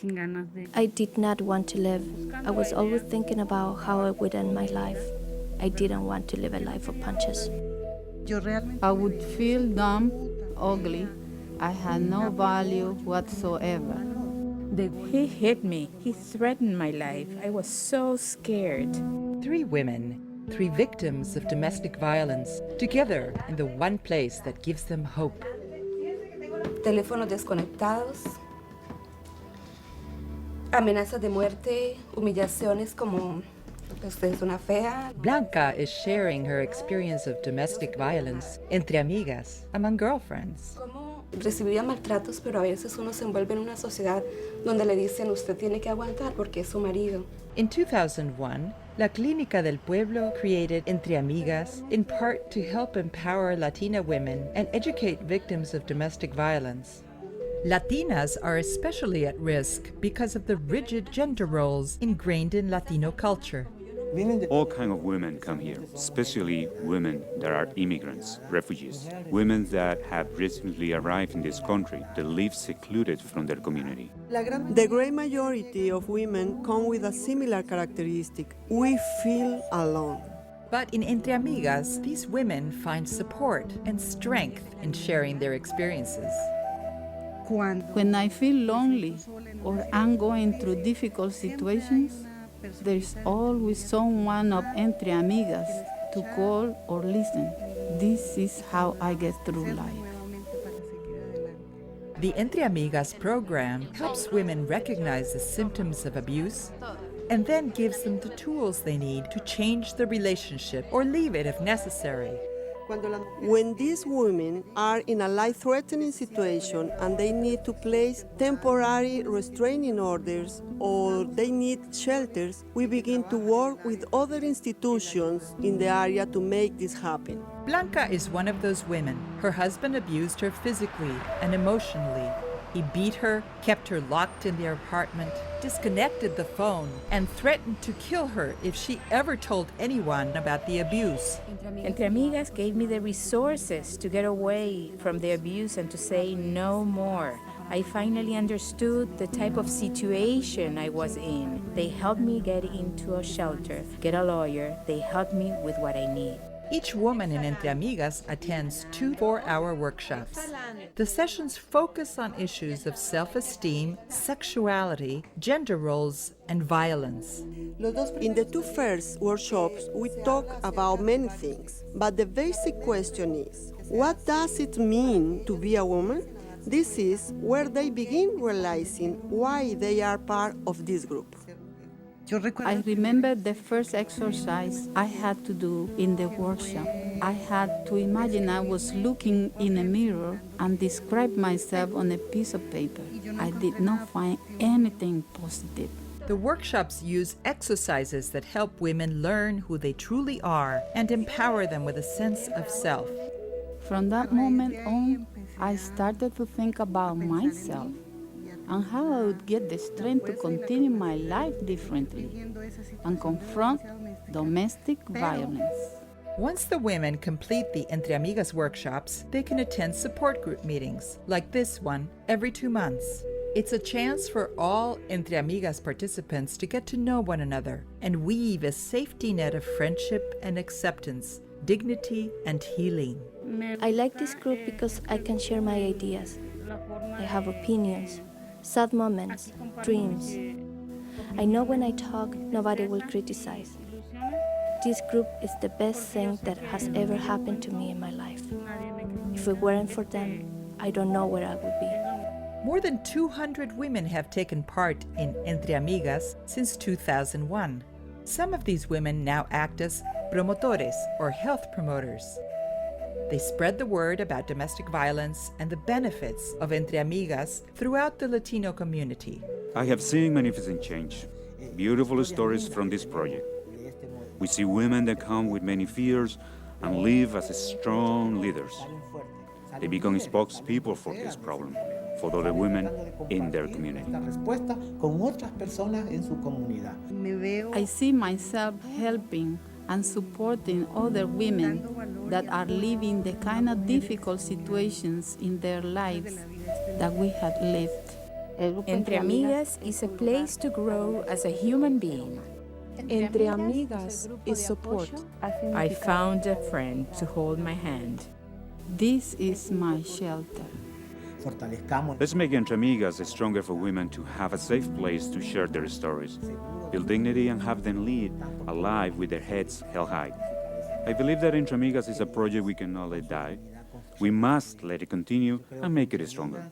I did not want to live. I was always thinking about how I would end my life. I didn't want to live a life of punches. I would feel dumb, ugly. I had no value whatsoever. He hit me. He threatened my life. I was so scared. 3 women, 3 victims of domestic violence, together in the one place that gives them hope. Teléfonos desconectados, amenazas de muerte, humillaciones como usted es una fea. Blanca is sharing her experience of domestic violence entre amigas, among girlfriends. Como recibía maltratos, pero a veces uno se envuelve en una sociedad donde le dicen usted tiene que aguantar porque es su marido. In 2001, La Clínica del Pueblo created Entre Amigas in part to help empower Latina women and educate victims of domestic violence. Latinas are especially at risk because of the rigid gender roles ingrained in Latino culture. All kinds of women come here, especially women that are immigrants, refugees, women that have recently arrived in this country that live secluded from their community. The great majority of women come with a similar characteristic. We feel alone. But in Entre Amigas, these women find support and strength in sharing their experiences. When I feel lonely or I'm going through difficult situations, there's always someone of Entre Amigas to call or listen. This is how I get through life. The Entre Amigas program helps women recognize the symptoms of abuse and then gives them the tools they need to change the relationship or leave it if necessary. When these women are in a life-threatening situation and they need to place temporary restraining orders or they need shelters, we begin to work with other institutions in the area to make this happen. Blanca is one of those women. Her husband abused her physically and emotionally. He beat her, kept her locked in their apartment, disconnected the phone, and threatened to kill her if she ever told anyone about the abuse. Entre Amigas gave me the resources to get away from the abuse and to say no more. I finally understood the type of situation I was in. They helped me get into a shelter, get a lawyer. They helped me with what I need. Each woman in Entre Amigas attends 2 4-hour workshops. The sessions focus on issues of self-esteem, sexuality, gender roles, and violence. In the 2 first workshops, we talk about many things, but the basic question is, what does it mean to be a woman? This is where they begin realizing why they are part of this group. I remember the first exercise I had to do in the workshop. I had to imagine I was looking in a mirror and describe myself on a piece of paper. I did not find anything positive. The workshops use exercises that help women learn who they truly are and empower them with a sense of self. From that moment on, I started to think about myself and how I would get the strength to continue my life differently and confront domestic violence. Once the women complete the Entre Amigas workshops, they can attend support group meetings, like this one, every 2 months. It's a chance for all Entre Amigas participants to get to know one another and weave a safety net of friendship and acceptance, dignity and healing. I like this group because I can share my ideas. I have opinions, sad moments, dreams. I know when I talk, nobody will criticize. This group is the best thing that has ever happened to me in my life. If it weren't for them, I don't know where I would be. More than 200 women have taken part in Entre Amigas since 2001. Some of these women now act as promotores or health promoters. They spread the word about domestic violence and the benefits of Entre Amigas throughout the Latino community. I have seen magnificent change, beautiful stories from this project. We see women that come with many fears and live as strong leaders. They become spokespeople for this problem, for other women in their community. I see myself helping and supporting other women that are living the kind of difficult situations in their lives that we had lived. Entre Amigas is a place to grow as a human being. Entre Amigas is support. I found a friend to hold my hand. This is my shelter. Let's make Entre Amigas stronger for women to have a safe place to share their stories, build dignity, and have them lead a life with their heads held high. I believe that Entre Amigas is a project we cannot let die. We must let it continue and make it stronger.